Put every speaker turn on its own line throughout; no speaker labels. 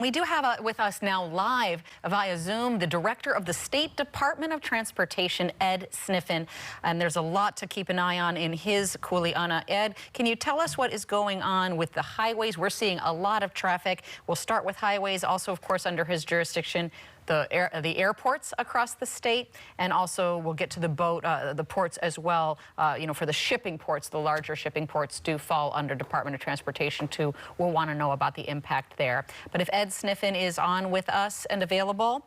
We do have with us now live via Zoom the director of the State Department of Transportation, Ed Sniffen. And there's a lot to keep an eye on in his kuleana. Ed, can you tell us what is going on with the highways? We're seeing a lot of traffic. We'll start with highways, also, of course, under his jurisdiction, the airports across the state, and also we'll get to the ports as well. For the shipping ports, the larger shipping ports do fall under Department of Transportation too. We'll want to know about the impact there. But if Ed Sniffen is on with us and available,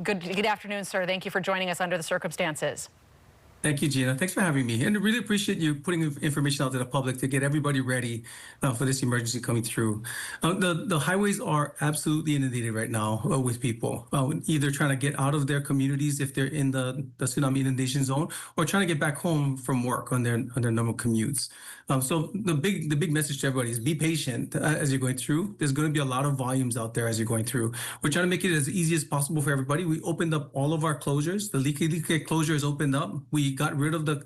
good afternoon, sir. Thank you for joining us under the circumstances.
Thank you, Gina. Thanks for having me. And I really appreciate you putting information out to the public to get everybody ready for this emergency coming through. The highways are absolutely inundated right now with people, either trying to get out of their communities if they're in the tsunami inundation zone, or trying to get back home from work on their normal commutes. So the big message to everybody is be patient as you're going through. There's going to be a lot of volumes out there as you're going through. We're trying to make it as easy as possible for everybody. We opened up all of our closures. The Likelike closure is opened up. We got rid of the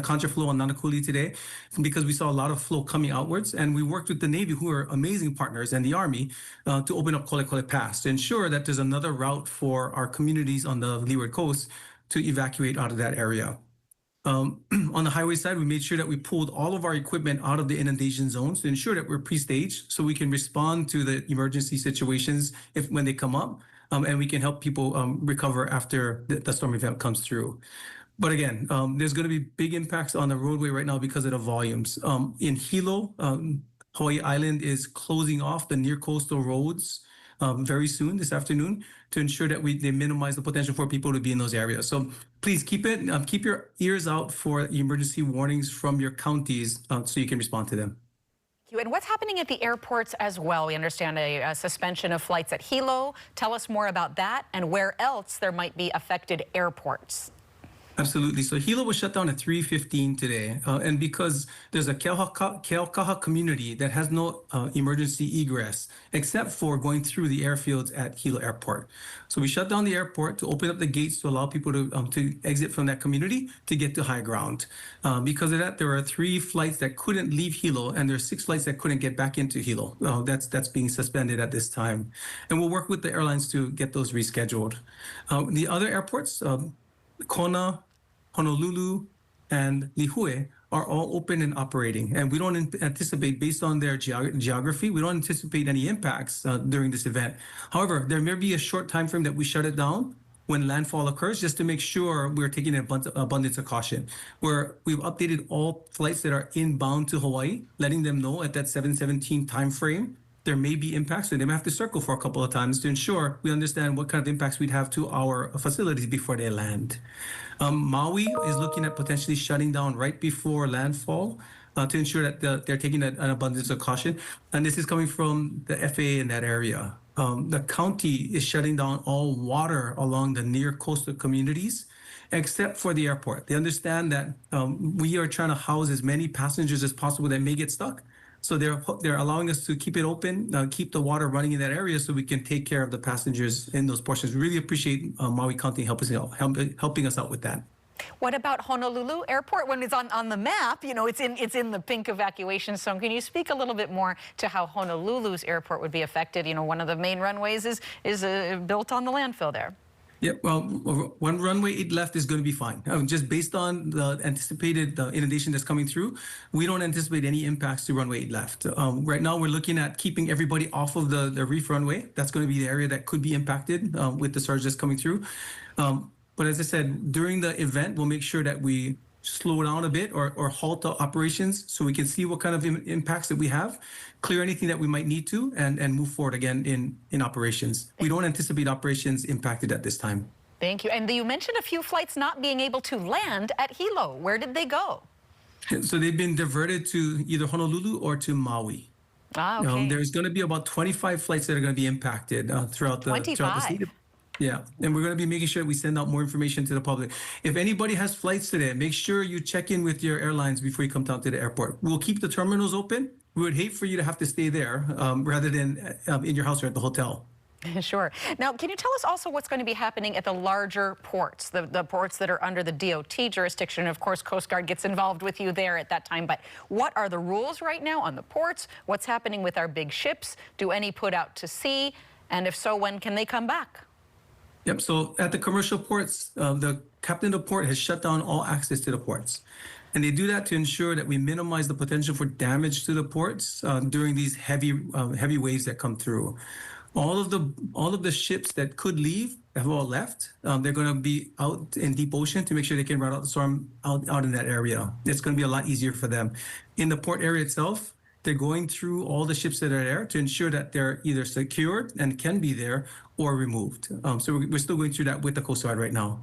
contraflow on Nanakuli today because we saw a lot of flow coming outwards, and we worked with the Navy, who are amazing partners, and the Army to open up Kolekole Pass to ensure that there's another route for our communities on the Leeward Coast to evacuate out of that area. On the highway side, we made sure that we pulled all of our equipment out of the inundation zones to ensure that we're pre-staged so we can respond to the emergency situations when they come up, and we can help people recover after the storm event comes through. But again, there's going to be big impacts on the roadway right now because of the volumes. In Hilo, Hawaii Island is closing off the near coastal roads very soon this afternoon to ensure that they minimize the potential for people to be in those areas. So please keep your ears out for emergency warnings from your counties so you can respond to them.
Thank you. And what's happening at the airports as well? We understand a suspension of flights at Hilo. Tell us more about that and where else there might be affected airports.
Absolutely. So Hilo was shut down at 3:15 today, and because there's a Keaukaha community that has no emergency egress except for going through the airfields at Hilo Airport. So we shut down the airport to open up the gates to allow people to exit from that community to get to high ground. Because of that, there are 3 flights that couldn't leave Hilo, and there are 6 flights that couldn't get back into Hilo. That's being suspended at this time, and we'll work with the airlines to get those rescheduled. The other airports, Kona, Honolulu, and Lihue are all open and operating, and we don't anticipate, based on their geography, we don't anticipate any impacts during this event. However, there may be a short time frame that we shut it down when landfall occurs, just to make sure we're taking an abundance of caution, where we've updated all flights that are inbound to Hawaii, letting them know at that 7/17 time frame there may be impacts, so they may have to circle for a couple of times to ensure we understand what kind of impacts we'd have to our facilities before they land. Maui is looking at potentially shutting down right before landfall to ensure that they're taking an abundance of caution. And this is coming from the FAA in that area. The county is shutting down all water along the near coastal communities, except for the airport. They understand that we are trying to house as many passengers as possible that may get stuck. So they're allowing us to keep it open, keep the water running in that area so we can take care of the passengers in those portions. Really appreciate Maui County helping us out with that.
What about Honolulu Airport? When it's on the map, it's in the pink evacuation zone. Can you speak a little bit more to how Honolulu's airport would be affected? One of the main runways is built on the landfill there.
Yeah, well, one runway left is going to be fine. Just based on the anticipated inundation that's coming through, we don't anticipate any impacts to runway 8 left. Right now, we're looking at keeping everybody off of the reef runway. That's going to be the area that could be impacted with the surge that's coming through. But as I said, during the event, we'll make sure that we slow down a bit or halt the operations so we can see what kind of impacts that we have, clear anything that we might need to, and move forward again in operations. We don't anticipate operations impacted at this time.
Thank you. And you mentioned a few flights not being able to land at Hilo. Where did they go?
So they've been diverted to either Honolulu or to Maui.
Ah, okay.
There's going to be about 25 flights that are going to be impacted throughout the state. Yeah, and we're going to be making sure we send out more information to the public. If anybody has flights today, make sure you check in with your airlines before you come down to the airport. We'll keep the terminals open. We would hate for you to have to stay there rather than in your house or at the hotel.
Sure. Now, can you tell us also what's going to be happening at the larger ports, the ports that are under the DOT jurisdiction? Of course, Coast Guard gets involved with you there at that time. But what are the rules right now on the ports? What's happening with our big ships? Do any put out to sea? And if so, when can they come back?
Yep. So at the commercial ports, the captain of the port has shut down all access to the ports. And they do that to ensure that we minimize the potential for damage to the ports during these heavy waves that come through. All of the ships that could leave have all left. They're going to be out in deep ocean to make sure they can ride out the storm out in that area. It's going to be a lot easier for them. In the port area itself, they're going through all the ships that are there to ensure that they're either secured and can be there or removed. So we're still going through that with the Coast Guard right now.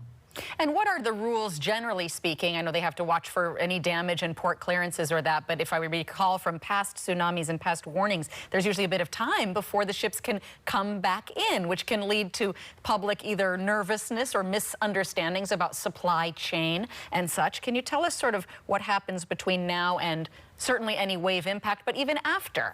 And what are the rules, generally speaking? I know they have to watch for any damage in port clearances or that, but if I recall from past tsunamis and past warnings, there's usually a bit of time before the ships can come back in, which can lead to public either nervousness or misunderstandings about supply chain and such. Can you tell us sort of what happens between now and certainly any wave impact, but even after?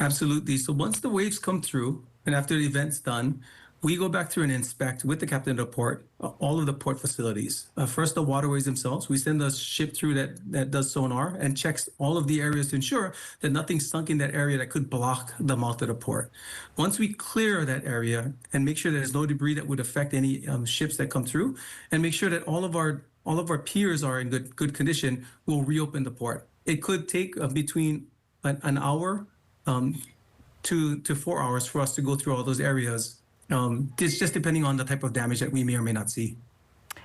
Absolutely. So once the waves come through and after the event's done, we go back through and inspect with the captain of the port all of the port facilities. First, the waterways themselves. We send a ship through that does sonar and checks all of the areas to ensure that nothing's sunk in that area that could block the mouth of the port. Once we clear that area and make sure there's no debris that would affect any ships that come through, and make sure that all of our piers are in good condition, we'll reopen the port. It could take between an hour to 4 hours for us to go through all those areas. It's just depending on the type of damage that we may or may not see.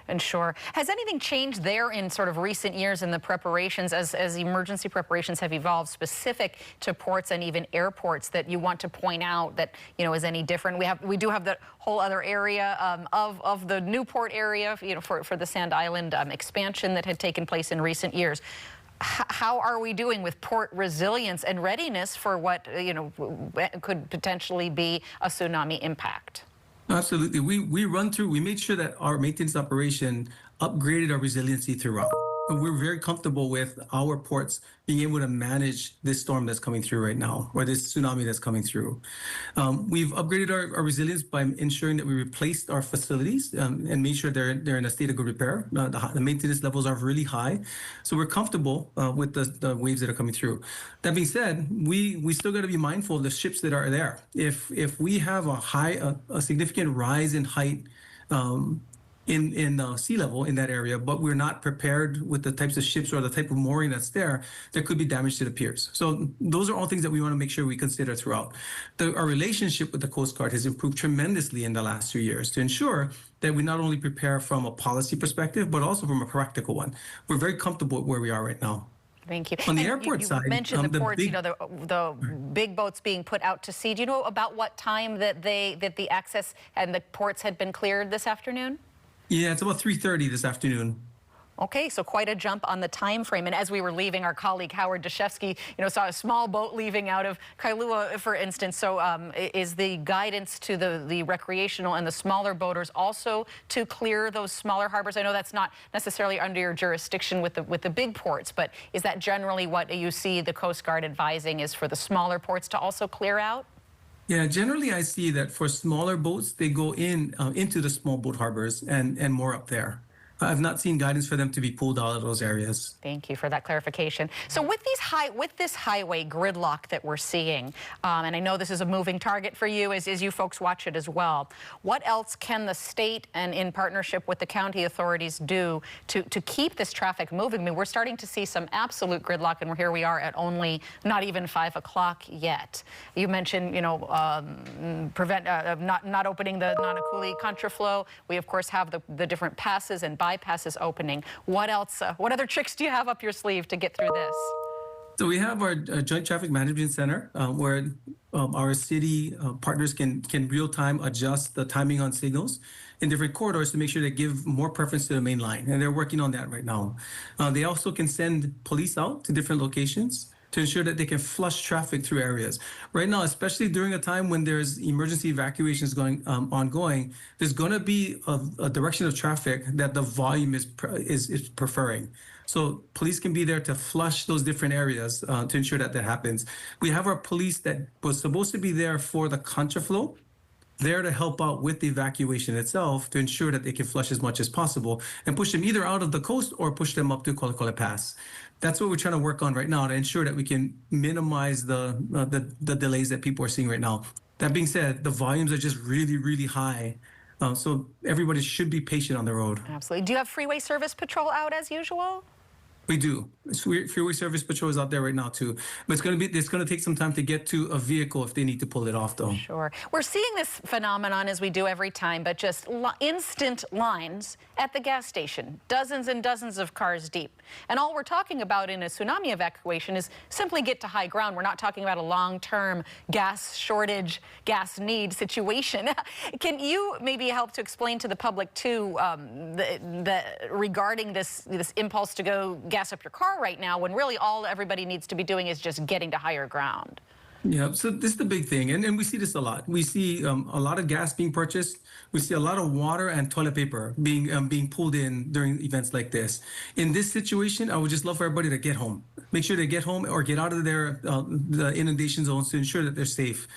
And sure. Has anything changed there in sort of recent years in the preparations as emergency preparations have evolved specific to ports and even airports that you want to point out that, you know, is any different? We do have the whole other area of the Newport area, you know, for the Sand Island expansion that had taken place in recent years. How are we doing with port resilience and readiness for what, you know, could potentially be a tsunami impact?
Absolutely. We made sure that our maintenance operation upgraded our resiliency throughout. And we're very comfortable with our ports being able to manage this storm that's coming through right now, or this tsunami that's coming through. We've upgraded our resilience by ensuring that we replaced our facilities and made sure they're in a state of good repair. The maintenance levels are really high, so we're comfortable with the waves that are coming through. That being said, we still got to be mindful of the ships that are there. If we have a significant rise in height in sea level in that area, but we're not prepared with the types of ships or the type of mooring that's there could be damage to the piers. So those are all things that we want to make sure we consider throughout. Our relationship with the Coast Guard has improved tremendously in the last 2 years to ensure that we not only prepare from a policy perspective, but also from a practical one. We're very comfortable with where we are right now.
Thank you.
On the airport side,
you mentioned the ports, you know, the big boats being put out to sea. Do you know about what time that the access and the ports had been cleared this afternoon?
Yeah, it's about 3:30 this afternoon.
Okay, so quite a jump on the time frame. And as we were leaving, our colleague Howard Deshefsky, you know, saw a small boat leaving out of Kailua, for instance. So is the guidance to the recreational and the smaller boaters also to clear those smaller harbors? I know that's not necessarily under your jurisdiction with the big ports, but is that generally what you see the Coast Guard advising is for the smaller ports to also clear out?
Yeah, generally I see that for smaller boats, they go into the small boat harbors and moor up there. I've not seen guidance for them to be pulled out of those areas.
Thank you for that clarification. So with this highway gridlock that we're seeing, and I know this is a moving target for you as you folks watch it as well, what else can the state and in partnership with the county authorities do to keep this traffic moving? I mean, we're starting to see some absolute gridlock, and here we are at only not even 5 o'clock yet. You mentioned, you know, not opening the Nanakuli contraflow. We of course have the different passes and bypasses opening. What else? What other tricks do you have up your sleeve to get through this?
So we have our Joint Traffic Management Center where our city partners can real-time adjust the timing on signals in different corridors to make sure they give more preference to the main line. And they're working on that right now. They also can send police out to different locations to ensure that they can flush traffic through areas. Right now, especially during a time when there's emergency evacuations ongoing, there's going to be a direction of traffic that the volume is preferring. So police can be there to flush those different areas to ensure that that happens. We have our police that was supposed to be there for the contraflow, there to help out with the evacuation itself to ensure that they can flush as much as possible and push them either out of the coast or push them up to Colocole Pass. That's what we're trying to work on right now to ensure that we can minimize the delays that people are seeing right now. That being said, the volumes are just really, really high. So everybody should be patient on the road.
Absolutely. Do you have freeway service patrol out as usual?
We do. Freeway service patrol is out there right now too, but it's going to take some time to get to a vehicle if they need to pull it off though.
Sure. We're seeing this phenomenon as we do every time, but just instant lines at the gas station, dozens and dozens of cars deep. And all we're talking about in a tsunami evacuation is simply get to high ground. We're not talking about a long-term gas shortage, gas need situation. Can you maybe help to explain to the public too, regarding this impulse to go gas up your car right now when really all everybody needs to be doing is just getting to higher ground?
Yeah, so this is the big thing, and we see this a lot. We see a lot of gas being purchased. We see a lot of water and toilet paper being pulled in during events like this. In this situation, I would just love for everybody to get home. Make sure they get home or get out of the inundation zones to ensure that they're safe.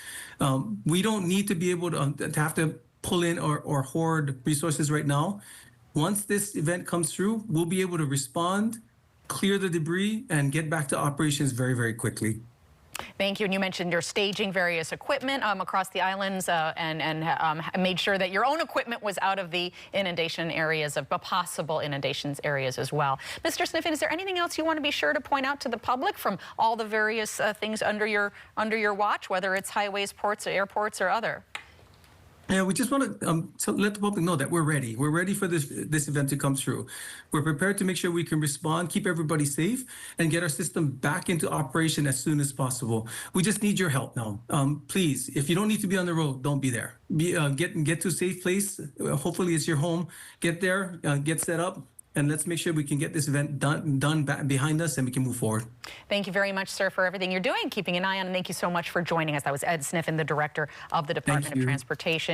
We don't need to be able to have to pull in or hoard resources right now. Once this event comes through, we'll be able to respond, clear the debris, and get back to operations very, very quickly.
Thank you. And you mentioned you're staging various equipment across the islands and made sure that your own equipment was out of the inundation areas, of possible inundations areas as well. Mr. Sniffen, is there anything else you want to be sure to point out to the public from all the various things under your watch, whether it's highways, ports, or airports, or other?
Yeah, we just want to let the public know that we're ready. We're ready for this event to come through. We're prepared to make sure we can respond, keep everybody safe, and get our system back into operation as soon as possible. We just need your help now. Please, if you don't need to be on the road, don't be there. Get to a safe place. Hopefully, it's your home. Get there, get set up, and let's make sure we can get this event done behind us and we can move forward.
Thank you very much, sir, for everything you're doing, keeping an eye on, and thank you so much for joining us. That was Ed Sniffen, the director of the Department of Transportation.